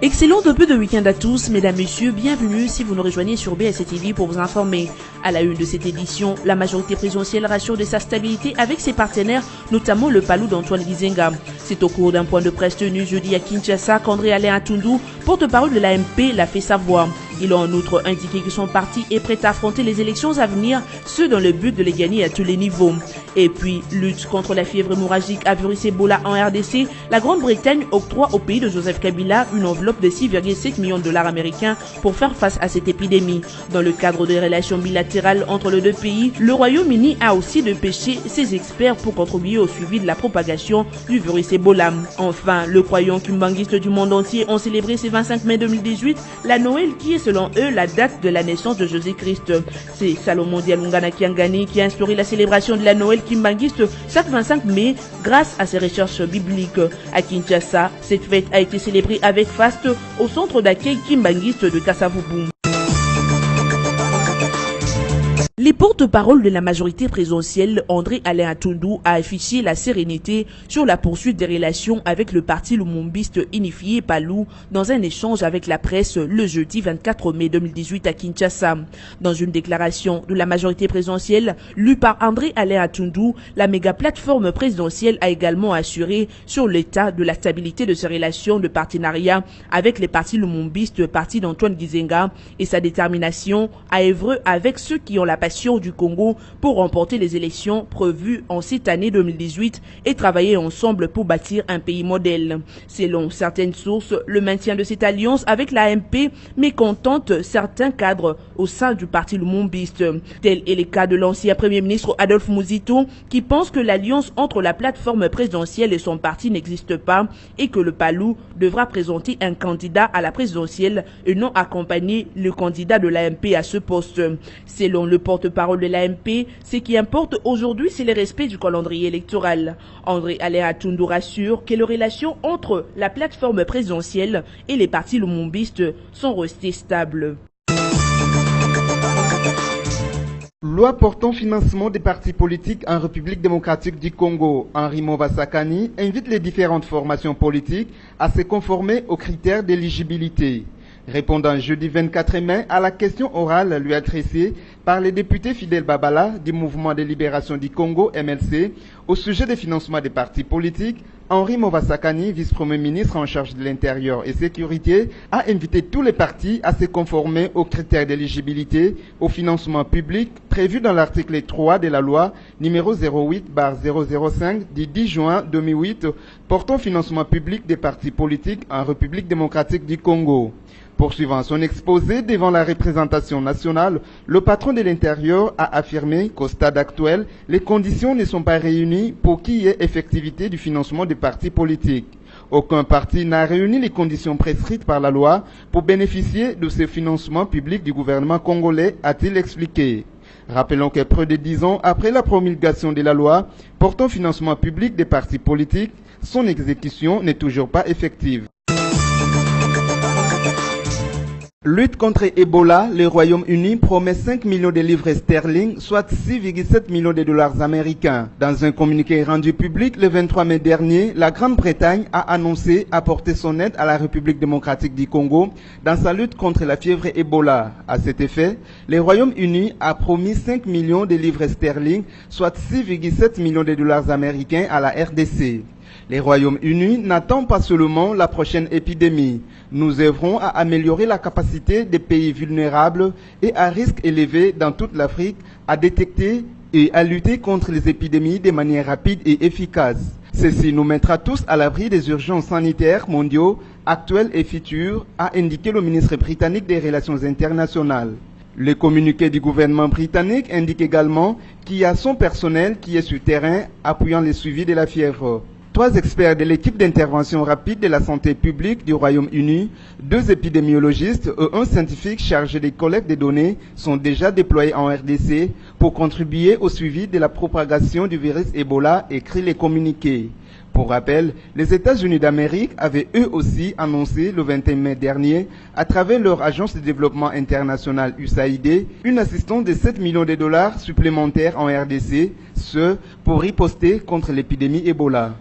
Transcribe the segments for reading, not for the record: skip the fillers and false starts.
Excellent début de week-end à tous, mesdames, messieurs, bienvenue si vous nous rejoignez sur BSC TV pour vous informer. À la une de cette édition, la majorité présidentielle rassure de sa stabilité avec ses partenaires, notamment le Palou d'Antoine Gizenga. C'est au cours d'un point de presse tenu jeudi à Kinshasa qu'André Alain Atundu, porte-parole de l'AMP, l'a fait savoir. Il a en outre indiqué que son parti est prêt à affronter les élections à venir, ce dans le but de les gagner à tous les niveaux. Et puis, lutte contre la fièvre hémorragique à virus Ebola en RDC, la Grande-Bretagne octroie au pays de Joseph Kabila une enveloppe de 6,7 millions de dollars américains pour faire face à cette épidémie. Dans le cadre des relations bilatérales entre les deux pays, le Royaume-Uni a aussi dépêché ses experts pour contribuer au suivi de la propagation du virus Ebola. Enfin, le croyant kimbanguiste du monde entier ont célébré ce 25 mai 2018 la Noël qui est selon eux la date de la naissance de Jésus-Christ. C'est Salomon Dialungana Kiangani qui a instauré la célébration de la Noël kimbanguiste chaque 25 mai grâce à ses recherches bibliques. À Kinshasa, cette fête a été célébrée avec faste au centre d'accueil kimbanguiste de Kassavubu. Les porte-paroles de la majorité présidentielle, André Alain Atundu, a affiché la sérénité sur la poursuite des relations avec le parti lumumbiste unifié Palou dans un échange avec la presse le jeudi 24 mai 2018 à Kinshasa. Dans une déclaration de la majorité présidentielle lue par André Alain Atundu, la méga plateforme présidentielle a également assuré sur l'état de la stabilité de ses relations de partenariat avec les partis lumumbistes, parti d'Antoine Gizenga, et sa détermination à œuvrer avec ceux qui ont la passion du Congo pour remporter les élections prévues en cette année 2018 et travailler ensemble pour bâtir un pays modèle. Selon certaines sources, le maintien de cette alliance avec l'AMP mécontente certains cadres au sein du parti lumumbiste. Tel est le cas de l'ancien premier ministre Adolphe Muzito qui pense que l'alliance entre la plateforme présidentielle et son parti n'existe pas et que le Palou devra présenter un candidat à la présidentielle et non accompagner le candidat de l'AMP à ce poste. Selon le porte-parole de l'AMP, ce qui importe aujourd'hui, c'est le respect du calendrier électoral. André Alain Atundu rassure que les relations entre la plateforme présidentielle et les partis lumumbistes sont restées stables. Loi portant financement des partis politiques en République démocratique du Congo, Henri Movasakani invite les différentes formations politiques à se conformer aux critères d'éligibilité. Répondant jeudi 24 mai à la question orale lui adressée par le député Fidel Babala du Mouvement de libération du Congo, MLC, au sujet des financements des partis politiques, Henri Movasakani, vice-premier ministre en charge de l'Intérieur et Sécurité, a invité tous les partis à se conformer aux critères d'éligibilité au financement public prévus dans l'article 3 de la loi numéro 08/005 du 10 juin 2008 portant financement public des partis politiques en République démocratique du Congo. Poursuivant son exposé devant la représentation nationale, le patron de l'Intérieur a affirmé qu'au stade actuel, les conditions ne sont pas réunies pour qu'il y ait effectivité du financement des partis politiques. Aucun parti n'a réuni les conditions prescrites par la loi pour bénéficier de ce financement public du gouvernement congolais, a-t-il expliqué. Rappelons que près de 10 ans après la promulgation de la loi portant financement public des partis politiques, son exécution n'est toujours pas effective. Lutte contre Ebola, le Royaume-Uni promet 5 millions de livres sterling, soit 6,7 millions de dollars américains. Dans un communiqué rendu public le 23 mai dernier, la Grande-Bretagne a annoncé apporter son aide à la République démocratique du Congo dans sa lutte contre la fièvre Ebola. À cet effet, le Royaume-Uni a promis 5 millions de livres sterling, soit 6,7 millions de dollars américains à la RDC. Le Royaume-Uni n'attend pas seulement la prochaine épidémie. Nous œuvrons à améliorer la capacité des pays vulnérables et à risque élevé dans toute l'Afrique à détecter et à lutter contre les épidémies de manière rapide et efficace. Ceci nous mettra tous à l'abri des urgences sanitaires mondiaux, actuelles et futures, a indiqué le ministre britannique des Relations internationales. Le communiqué du gouvernement britannique indique également qu'il y a son personnel qui est sur terrain appuyant le suivi de la fièvre. 3 experts de l'équipe d'intervention rapide de la santé publique du Royaume-Uni, 2 épidémiologistes et un scientifique chargé des collectes de données sont déjà déployés en RDC pour contribuer au suivi de la propagation du virus Ebola, écrit les communiqués. Pour rappel, les États-Unis d'Amérique avaient eux aussi annoncé le 21 mai dernier, à travers leur agence de développement international USAID, une assistance de 7 millions de dollars supplémentaires en RDC, ce pour riposter contre l'épidémie Ebola.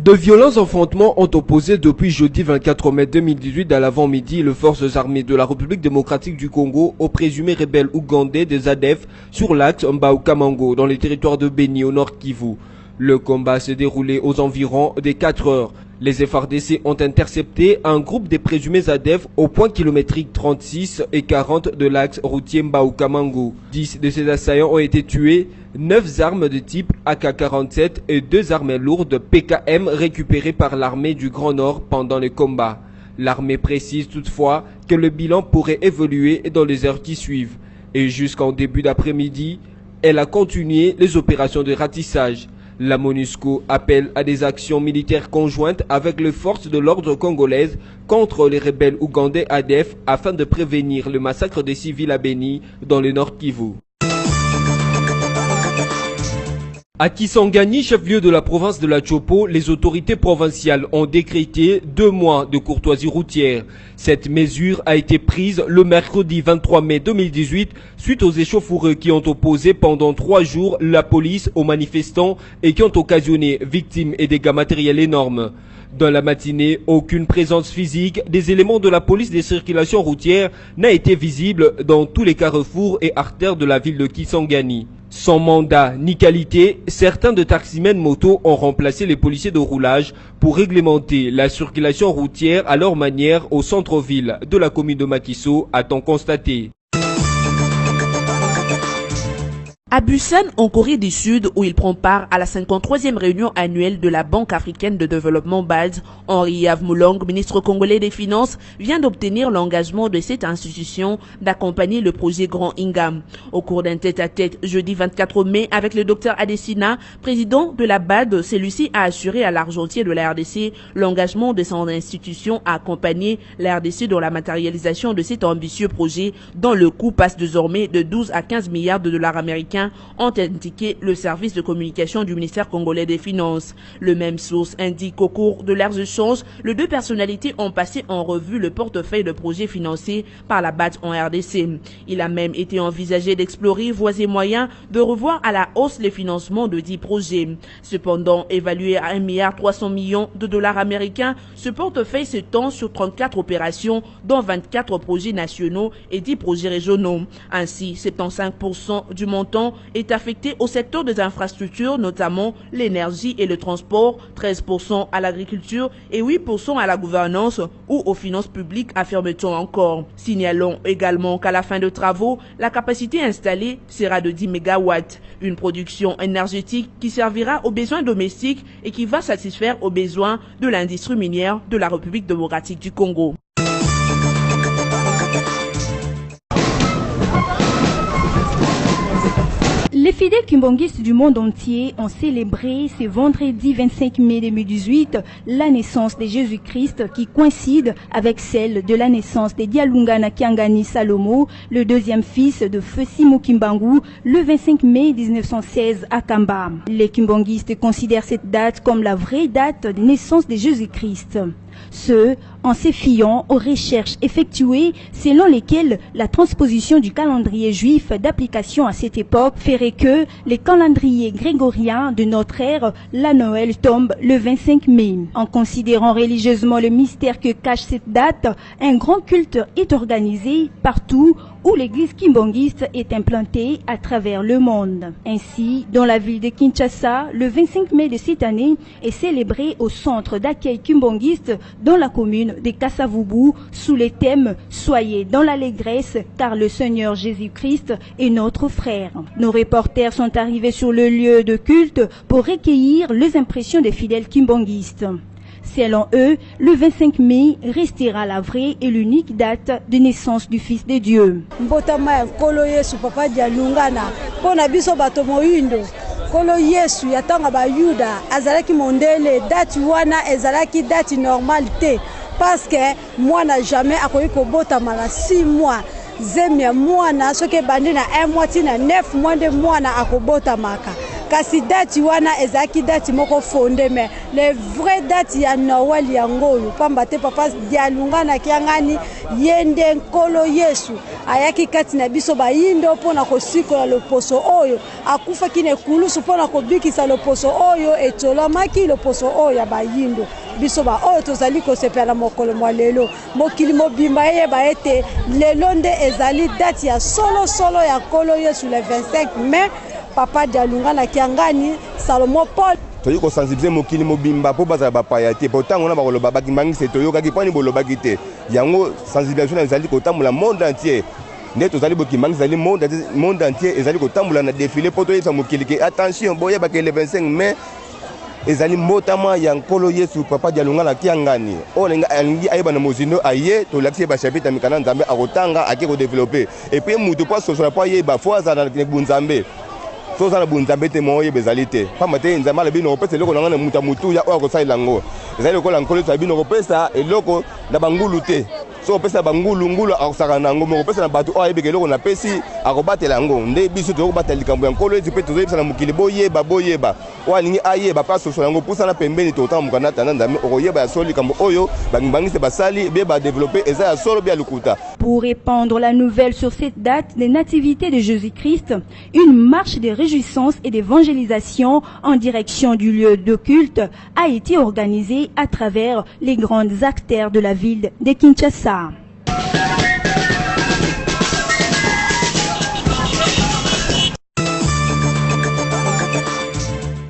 De violents affrontements ont opposé depuis jeudi 24 mai 2018 à l'avant-midi les forces armées de la République démocratique du Congo aux présumés rebelles ougandais des ADF sur l'axe Mbao-Kamango dans les territoires de Beni au nord Kivu. Le combat s'est déroulé aux environs des 4 heures. Les FARDC ont intercepté un groupe des présumés ADF au point kilométrique 36 et 40 de l'axe routier Mbao-Kamango. 10 de ces assaillants ont été tués, 9 armes de type AK-47 et 2 armes lourdes PKM récupérées par l'armée du Grand Nord pendant les combats. L'armée précise toutefois que le bilan pourrait évoluer dans les heures qui suivent. Et jusqu'en début d'après-midi, elle a continué les opérations de ratissage. La MONUSCO appelle à des actions militaires conjointes avec les forces de l'ordre congolaises contre les rebelles ougandais ADF afin de prévenir le massacre des civils à Beni dans le nord Kivu. À Kisangani, chef-lieu de la province de la Chopo, les autorités provinciales ont décrété 2 mois de courtoisie routière. Cette mesure a été prise le mercredi 23 mai 2018 suite aux échauffourées qui ont opposé pendant 3 jours la police aux manifestants et qui ont occasionné victimes et dégâts matériels énormes. Dans la matinée, aucune présence physique des éléments de la police des circulations routières n'a été visible dans tous les carrefours et artères de la ville de Kisangani. Sans mandat ni qualité, certains de taximens moto ont remplacé les policiers de roulage pour réglementer la circulation routière à leur manière au centre-ville de la commune de Makiso, a-t-on constaté. À Busan, en Corée du Sud, où il prend part à la 53e réunion annuelle de la Banque africaine de développement BAD, Henri Yavmoulong, ministre congolais des Finances, vient d'obtenir l'engagement de cette institution d'accompagner le projet Grand Ingam. Au cours d'un tête-à-tête jeudi 24 mai avec le Dr Adesina, président de la BAD, celui-ci a assuré à l'argentier de la RDC l'engagement de son institution à accompagner la RDC dans la matérialisation de cet ambitieux projet dont le coût passe désormais de 12 à 15 milliards de dollars américains, ont indiqué le service de communication du ministère congolais des Finances. Le même source indique qu'au cours de leurs échanges, les 2 personnalités ont passé en revue le portefeuille de projets financés par la BAD en RDC. Il a même été envisagé d'explorer voies et moyens de revoir à la hausse les financements de 10 projets. Cependant, évalué à 1,3 milliard de dollars américains, ce portefeuille s'étend sur 34 opérations, dont 24 projets nationaux et 10 projets régionaux. Ainsi, 75% du montant est affecté au secteur des infrastructures, notamment l'énergie et le transport, 13% à l'agriculture et 8% à la gouvernance ou aux finances publiques, affirme-t-on encore. Signalons également qu'à la fin de travaux, la capacité installée sera de 10 MW, une production énergétique qui servira aux besoins domestiques et qui va satisfaire aux besoins de l'industrie minière de la République démocratique du Congo. Les fidèles kimbongistes du monde entier ont célébré ce vendredi 25 mai 2018 la naissance de Jésus-Christ qui coïncide avec celle de la naissance de Dialungana Kiangani Salomo, le 2e fils de Feu Simo Kimbangu, le 25 mai 1916 à Kamba. Les kimbongistes considèrent cette date comme la vraie date de naissance de Jésus-Christ. Ce, en se fiant aux recherches effectuées selon lesquelles la transposition du calendrier juif d'application à cette époque ferait que le calendrier grégorien de notre ère, la Noël, tombe le 25 mai. En considérant religieusement le mystère que cache cette date, un grand culte est organisé partout où l'église kimbongiste est implantée à travers le monde. Ainsi, dans la ville de Kinshasa, le 25 mai de cette année est célébré au centre d'accueil kimbongiste dans la commune de Kassavubu sous le thème « Soyez dans l'allégresse car le Seigneur Jésus-Christ est notre frère ». Nos reporters sont arrivés sur le lieu de culte pour recueillir les impressions des fidèles kimbongistes. Selon eux, le 25 mai restera la vraie et l'unique date de naissance du Fils de Dieu. Mbotama nkolo Yesu papa Dialungana pona biso bato moyindo kolo Yesu yatanga ba Yuda azalaki mondele date wana ezalaki date normalité parce que moi n'a jamais akoyi ko botama na 6 mois zemia mwana soke bandi na 1 mois tina 9 mois de mwana akobotamaka kasi date wana ezaki date moko fonde mais le vrai date ya Noël yango pamba te papa Dialunga na kiangani yende nkolo Yesu ayaki kati na biso bayindo pona kosikola loposo oyo akufa kine kulusu pona kobikisa loposo oyo etolamaki loposo oyo ya bayindo biso ba oyo tozali kosepela mokolo mwa lelo mokili mobimba yeba ete lelo nde ezali date ya solo ya nkolo Yesu le 25 mai papa Dialunga na kiangani Salomo Paul toyi ko sensibiliser mokili mobimba po bazala bapaya te pourtant on a bakoloba bakimangisi toyokaki poni bolobaki te yango sensibilisation ezali kotambola monde entier nde tozali bokimangisi ezali monde entier ezali kotambola na défilé po toyebisa mokili ke attention boyebaka le 25 mai ezali motama ya nkolo Yesu papa Dialunga na kiangani olinga alingi ayeba na mozindo aye tolakisi ba chapitre mikana nzambe akotanga ake ko développer et puis mutu po sosola po yeba fo azana na bunzambe soza na bunzambe te moye bezalite pamba te nzambe la bino kopesa eloko nanga na mutu ya oyo kosalela ngo ezali lokola nkolo Yesu bino kopesa eloko na bangulu te so opesa bangulu akosaka nango moko opesa na bato oyo ayebeka eloko na pesi akobatela yango nde biso tokobatela likambo ya nkolo Yesu mpe tozoyebisa na mokili boyeba oyo alingi ayeba mpe asosola yango pusana pembeni totambuka na tanda nzambe okoyeba ya solo likambo oyo bangibangisi basali be badeveloppe eza ya solo be ya lukuta. Pour répandre la nouvelle sur cette date des nativités de Jésus-Christ, une marche de réjouissance et d'évangélisation en direction du lieu de culte a été organisée à travers les grandes artères de la ville de Kinshasa.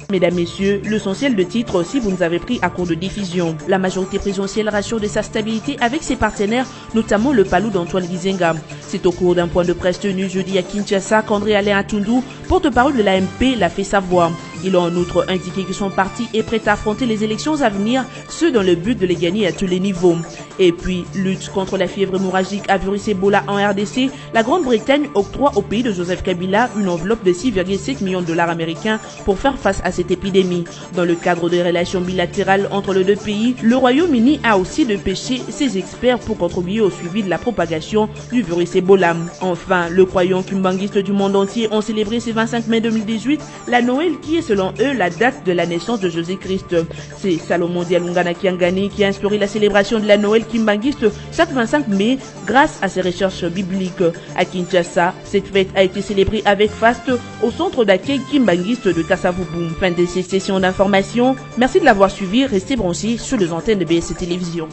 Mesdames, Messieurs, l'essentiel de titre si vous nous avez pris à court de diffusion. La majorité présidentielle rassure de sa stabilité avec ses partenaires, notamment le Palou d'Antoine Gizenga. C'est au cours d'un point de presse tenu jeudi à Kinshasa qu'André Alain Atundu, porte-parole de l'AMP, l'a fait savoir. Il a en outre indiqué que son parti est prêt à affronter les élections à venir, ce dans le but de les gagner à tous les niveaux. Et puis, lutte contre la fièvre hémorragique à virus Ebola en RDC, la Grande-Bretagne octroie au pays de Joseph Kabila une enveloppe de 6,7 millions de dollars américains pour faire face à cette épidémie. Dans le cadre des relations bilatérales entre les deux pays, le Royaume-Uni a aussi dépêché ses experts pour contribuer au suivi de la propagation du virus Ebola. Enfin, le croyant kimbanguiste du monde entier ont célébré ce 25 mai 2018 la Noël qui est selon eux la date de la naissance de Jésus-Christ. C'est Salomon Dialunga na Kiangani qui a instauré la célébration de la Noël kimbanguiste chaque 25 mai grâce à ses recherches bibliques. À Kinshasa, cette fête a été célébrée avec faste au centre d'accueil kimbanguiste de Kasavubu. Fin de cette session d'information. Merci de l'avoir suivi. Restez branchés sur les antennes de BSC Télévision.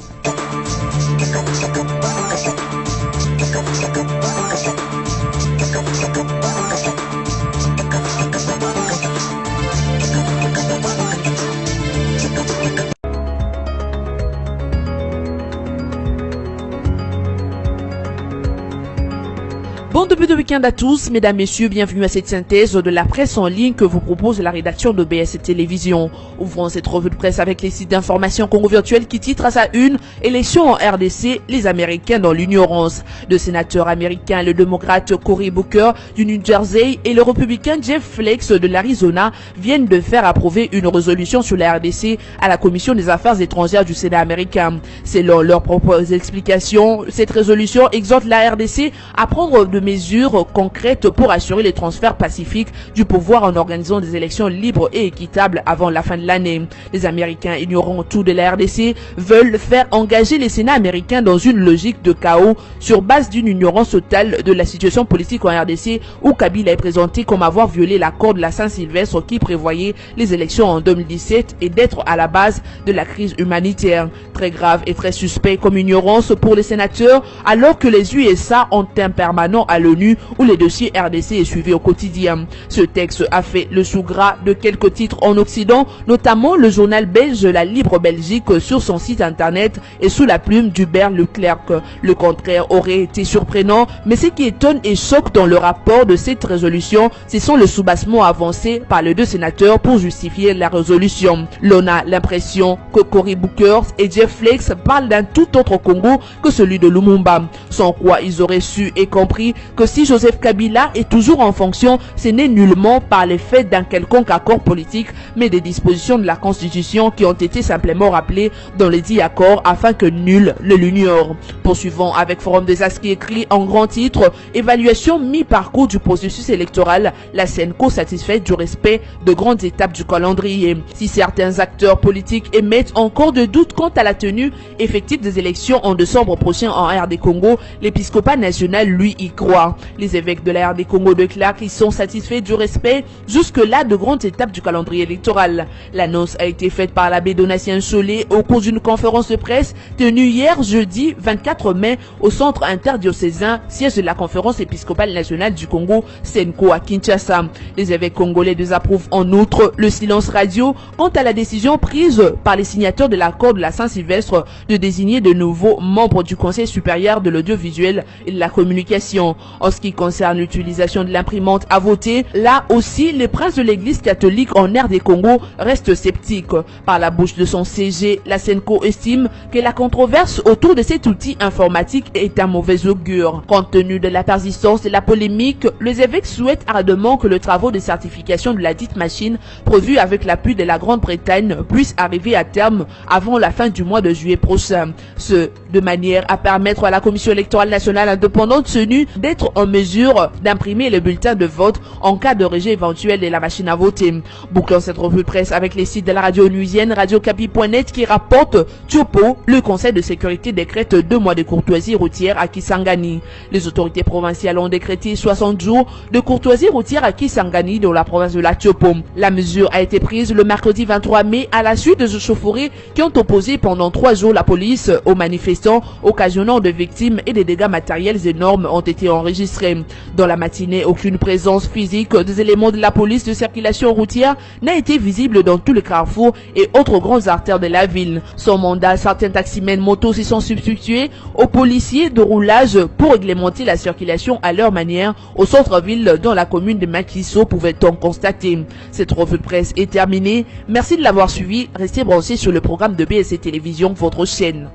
Bon début de week-end à tous, mesdames, messieurs, bienvenue à cette synthèse de la presse en ligne que vous propose la rédaction de BSC Télévision. Ouvrons cette revue de presse avec les sites d'information Congo Virtuel qui titre à sa une « Élections en RDC, les Américains dans l'ignorance ». Le sénateur américain, le démocrate Cory Booker du New Jersey et le républicain Jeff Flake de l'Arizona viennent de faire approuver une résolution sur la RDC à la Commission des Affaires étrangères du Sénat américain. Selon leurs propres explications, cette résolution exhorte la RDC à prendre de mesures concrètes pour assurer les transferts pacifiques du pouvoir en organisant des élections libres et équitables avant la fin de l'année. Les Américains ignorant tout de la RDC veulent faire engager les Sénats américains dans une logique de chaos sur base d'une ignorance totale de la situation politique en RDC où Kabila est présenté comme avoir violé l'accord de la Saint-Sylvestre qui prévoyait les élections en 2017 et d'être à la base de la crise humanitaire. Très grave et très suspect comme ignorance pour les sénateurs alors que les USA ont un permanent à l'ONU où les dossiers RDC est suivi au quotidien. Ce texte a fait le sous-gras de quelques titres en Occident, notamment le journal belge La Libre Belgique sur son site internet et sous la plume d'Hubert Leclerc. Le contraire aurait été surprenant, mais ce qui étonne et choque dans le rapport de cette résolution, ce sont les soubassements avancés par les deux sénateurs pour justifier la résolution. L'on a l'impression que Cory Booker et Jeff Flake parlent d'un tout autre Congo que celui de Lumumba, sans quoi ils auraient su et compris que si Joseph Kabila est toujours en fonction, ce n'est nullement par l'effet d'un quelconque accord politique, mais des dispositions de la Constitution qui ont été simplement rappelées dans les 10 accords afin que nul ne l'ignore. Poursuivons avec Forum des As qui écrit en grand titre « Évaluation mi-parcours du processus électoral, la Senco satisfaite du respect de grandes étapes du calendrier ». Si certains acteurs politiques émettent encore de doutes quant à la tenue effective des élections en décembre prochain en RD Congo, l'épiscopat national, lui, y croit. Les évêques de la RD Congo déclarent qu'ils sont satisfaits du respect jusque-là de grandes étapes du calendrier électoral. L'annonce a été faite par l'abbé Donatien Chollet au cours d'une conférence de presse tenue hier jeudi 24 mai au centre interdiocésain, siège de la conférence épiscopale nationale du Congo, Senco à Kinshasa. Les évêques congolais désapprouvent en outre le silence radio quant à la décision prise par les signataires de l'accord de la Saint-Sylvestre de désigner de nouveaux membres du Conseil supérieur de l'audiovisuel et de la communication. En ce qui concerne l'utilisation de l'imprimante à voter, là aussi, les princes de l'église catholique en RD Congo restent sceptiques. Par la bouche de son CG, la Senco estime que la controverse autour de cet outil informatique est un mauvais augure. Compte tenu de la persistance de la polémique, les évêques souhaitent ardemment que le travail de certification de la dite machine, prévu avec l'appui de la Grande-Bretagne, puisse arriver à terme avant la fin du mois de juillet prochain. Ce, de manière à permettre à la Commission électorale nationale indépendante tenue d'être en mesure d'imprimer les bulletins de vote en cas de rejet éventuel de la machine à voter. Bouclons cette revue de presse avec les sites de la radio onusienne radiocapi.net qui rapporte Tiopo, le Conseil de sécurité décrète 2 mois de courtoisie routière à Kisangani. Les autorités provinciales ont décrété 60 jours de courtoisie routière à Kisangani dans la province de la Tiopo. La mesure a été prise le mercredi 23 mai à la suite des échauffourées qui ont opposé pendant 3 jours la police aux manifestants, occasionnant de victimes et des dégâts matériels énormes ont été enregistrés. Dans la matinée, aucune présence physique des éléments de la police de circulation routière n'a été visible dans tous les carrefours et autres grandes artères de la ville. Sans mandat, certains taximens motos s'y sont substitués aux policiers de roulage pour réglementer la circulation à leur manière au centre-ville dans la commune de Makiso, pouvait-on constater. Cette revue de presse est terminée. Merci de l'avoir suivi. Restez branchés sur le programme de BSC Télévision, votre chaîne.